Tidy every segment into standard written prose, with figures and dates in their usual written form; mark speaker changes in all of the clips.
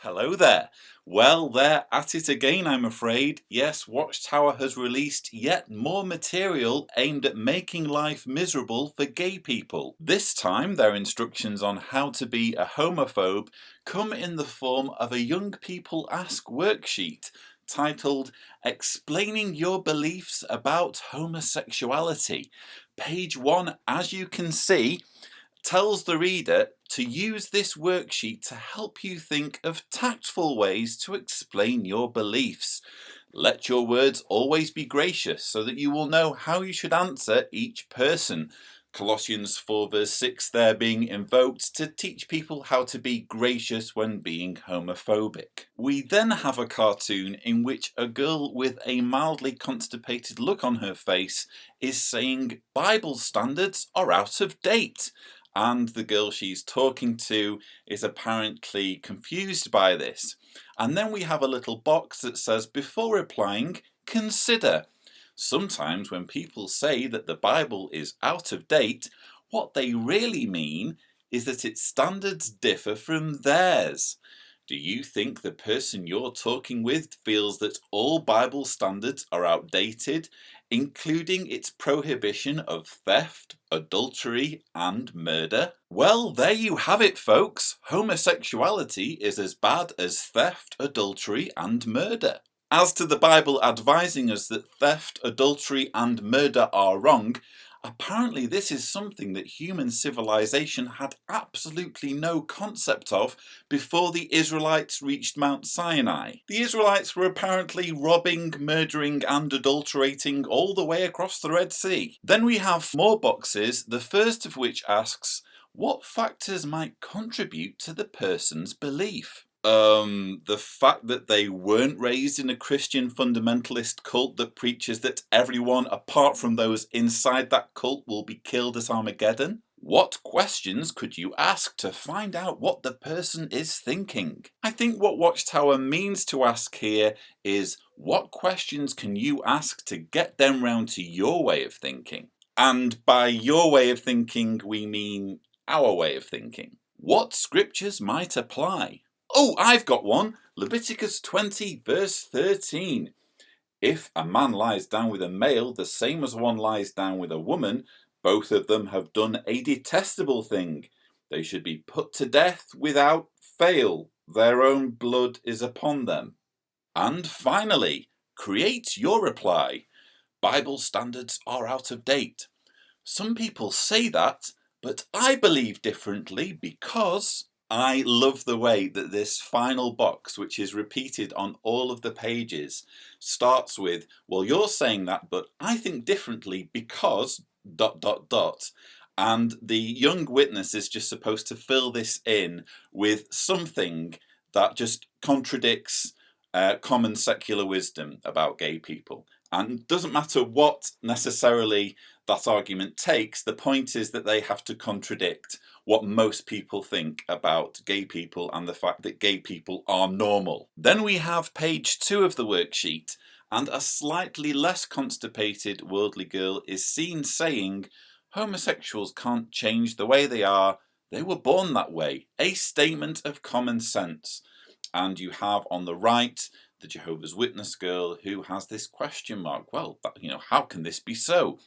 Speaker 1: Hello there. Well, they're at it again, I'm afraid. Yes, Watchtower has released yet more material aimed at making life miserable for gay people. This time, their instructions on how to be a homophobe come in the form of a Young People Ask worksheet titled Explaining Your Beliefs About Homosexuality. Page 1, as you can see, tells the reader to use this worksheet to help you think of tactful ways to explain your beliefs. Let your words always be gracious so that you will know how you should answer each person. Colossians 4 verse 6 there being invoked to teach people how to be gracious when being homophobic. We then have a cartoon in which a girl with a mildly constipated look on her face is saying Bible standards are out of date. And the girl she's talking to is apparently confused by this. And then we have a little box that says, before replying, consider. Sometimes when people say that the Bible is out of date, what they really mean is that its standards differ from theirs. Do you think the person you're talking with feels that all Bible standards are outdated, including its prohibition of theft, adultery, and murder? Well, there you have it, folks. Homosexuality is as bad as theft, adultery, and murder. As to the Bible advising us that theft, adultery, and murder are wrong, apparently this is something that human civilization had absolutely no concept of before the Israelites reached Mount Sinai. The Israelites were apparently robbing, murdering, and adulterating all the way across the Red Sea. Then we have more boxes, the first of which asks, what factors might contribute to the person's belief? The fact that they weren't raised in a Christian fundamentalist cult that preaches that everyone apart from those inside that cult will be killed at Armageddon? What questions could you ask to find out what the person is thinking? I think what Watchtower means to ask here is, what questions can you ask to get them round to your way of thinking? And by your way of thinking, we mean our way of thinking. What scriptures might apply? Oh, I've got one. Leviticus 20 verse 13. If a man lies down with a male the same as one lies down with a woman, both of them have done a detestable thing. They should be put to death without fail. Their own blood is upon them. And finally, create your reply. Bible standards are out of date. Some people say that, but I believe differently because I love the way that this final box, which is repeated on all of the pages, starts with, well, you're saying that, but I think differently because ... And the young witness is just supposed to fill this in with something that just contradicts common secular wisdom about gay people. And it doesn't matter what necessarily that argument takes, the point is that they have to contradict what most people think about gay people and the fact that gay people are normal. Then we have page 2 of the worksheet, and a slightly less constipated worldly girl is seen saying, homosexuals can't change the way they are, they were born that way, a statement of common sense. And you have on the right the Jehovah's Witness girl who has this question mark. Well, how can this be so?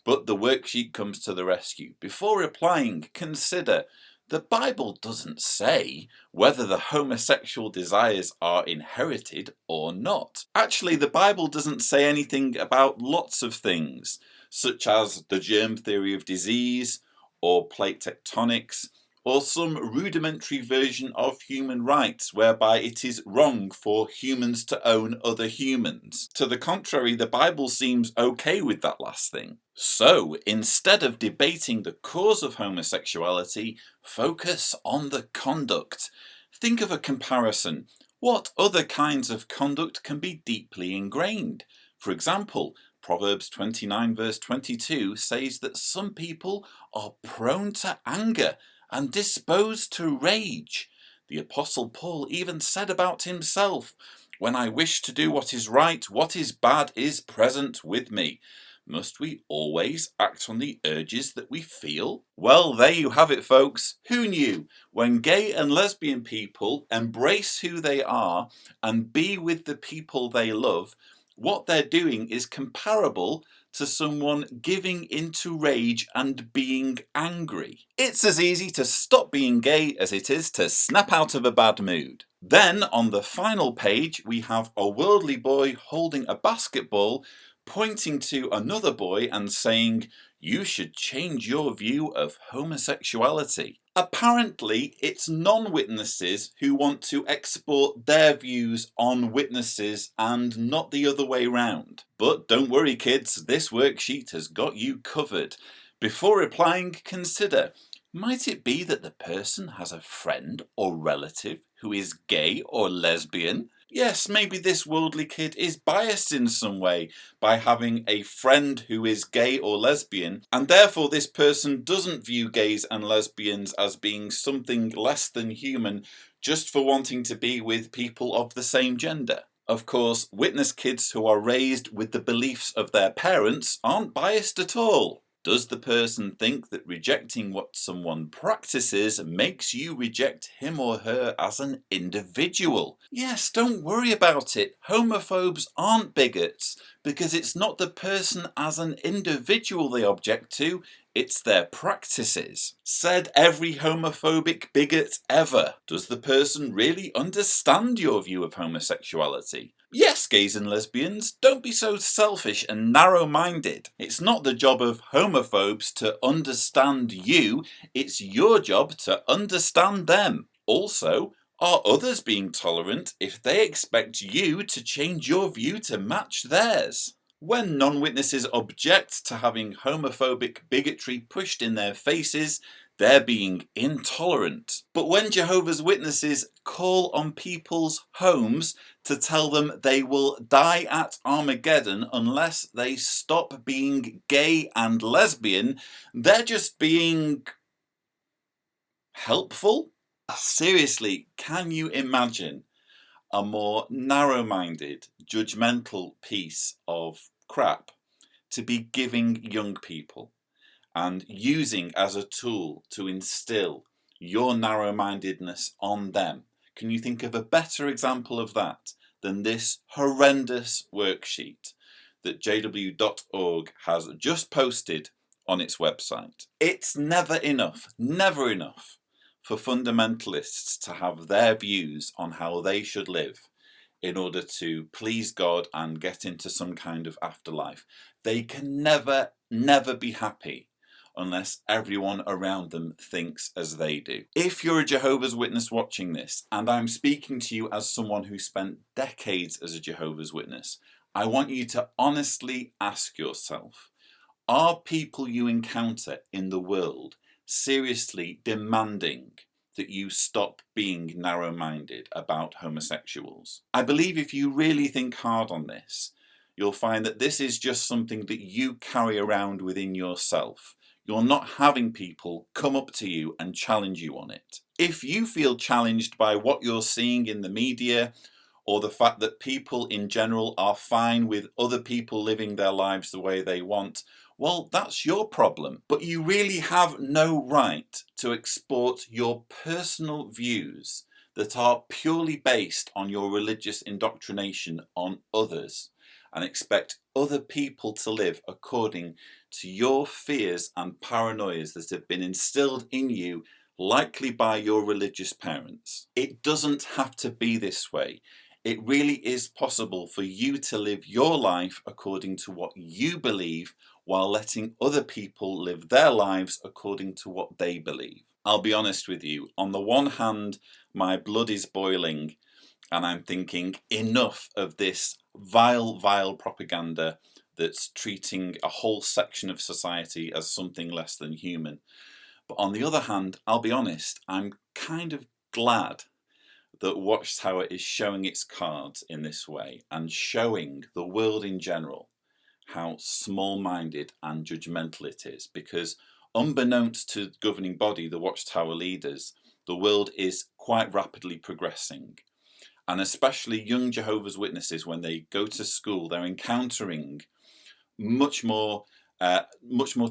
Speaker 1: But the worksheet comes to the rescue. Before replying, consider. The Bible doesn't say whether the homosexual desires are inherited or not. Actually, the Bible doesn't say anything about lots of things, such as the germ theory of disease, or plate tectonics, or some rudimentary version of human rights whereby it is wrong for humans to own other humans. To the contrary, the Bible seems okay with that last thing. So, instead of debating the cause of homosexuality, focus on the conduct. Think of a comparison. What other kinds of conduct can be deeply ingrained? For example, Proverbs 29 verse 22 says that some people are prone to anger and disposed to rage. The Apostle Paul even said about himself, when I wish to do what is right, what is bad is present with me. Must we always act on the urges that we feel? Well, there you have it, folks. Who knew? When gay and lesbian people embrace who they are and be with the people they love, what they're doing is comparable to someone giving into rage and being angry. It's as easy to stop being gay as it is to snap out of a bad mood. Then, on the final page, we have a worldly boy holding a basketball, pointing to another boy and saying, "You should change your view of homosexuality." Apparently, it's non-witnesses who want to export their views on witnesses and not the other way round. But don't worry, kids, this worksheet has got you covered. Before replying, consider, might it be that the person has a friend or relative who is gay or lesbian? Yes, maybe this worldly kid is biased in some way by having a friend who is gay or lesbian, and therefore this person doesn't view gays and lesbians as being something less than human just for wanting to be with people of the same gender. Of course, witness kids who are raised with the beliefs of their parents aren't biased at all. Does the person think that rejecting what someone practices makes you reject him or her as an individual? Yes, don't worry about it. Homophobes aren't bigots because it's not the person as an individual they object to, it's their practices. Said every homophobic bigot ever. Does the person really understand your view of homosexuality? Yes, gays and lesbians, don't be so selfish and narrow-minded. It's not the job of homophobes to understand you, it's your job to understand them. Also, are others being tolerant if they expect you to change your view to match theirs? When non-witnesses object to having homophobic bigotry pushed in their faces, they're being intolerant. But when Jehovah's Witnesses call on people's homes to tell them they will die at Armageddon unless they stop being gay and lesbian, they're just being helpful? Seriously, can you imagine a more narrow-minded, judgmental piece of crap to be giving young people and using as a tool to instill your narrow-mindedness on them? Can you think of a better example of that than this horrendous worksheet that jw.org has just posted on its website? It's never enough for fundamentalists to have their views on how they should live in order to please God and get into some kind of afterlife. They can never be happy unless everyone around them thinks as they do. If you're a Jehovah's Witness watching this, and I'm speaking to you as someone who spent decades as a Jehovah's Witness, I want you to honestly ask yourself, are people you encounter in the world seriously demanding that you stop being narrow-minded about homosexuals? I believe if you really think hard on this, you'll find that this is just something that you carry around within yourself. You're not having people come up to you and challenge you on it. If you feel challenged by what you're seeing in the media, or the fact that people in general are fine with other people living their lives the way they want, well, that's your problem. But you really have no right to export your personal views that are purely based on your religious indoctrination on others and expect other people to live according to your fears and paranoias that have been instilled in you, likely by your religious parents. It doesn't have to be this way. It really is possible for you to live your life according to what you believe while letting other people live their lives according to what they believe. I'll be honest with you, on the one hand, my blood is boiling and I'm thinking, enough of this vile propaganda that's treating a whole section of society as something less than human. But on the other hand, I'll be honest, I'm kind of glad that Watchtower is showing its cards in this way and showing the world in general how small-minded and judgmental it is, because unbeknownst to the governing body, the Watchtower leaders, the world is quite rapidly progressing. And especially young Jehovah's Witnesses, when they go to school, they're encountering much more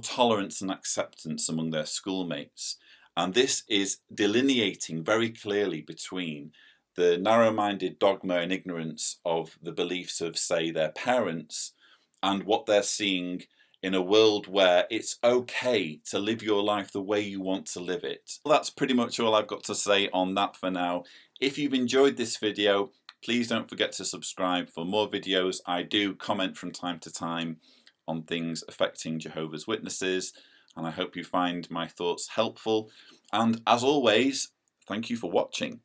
Speaker 1: tolerance and acceptance among their schoolmates. And this is delineating very clearly between the narrow-minded dogma and ignorance of the beliefs of, say, their parents, and what they're seeing in a world where it's okay to live your life the way you want to live it. Well, that's pretty much all I've got to say on that for now. If you've enjoyed this video, please don't forget to subscribe for more videos. I do comment from time to time on things affecting Jehovah's Witnesses, and I hope you find my thoughts helpful. And as always, thank you for watching.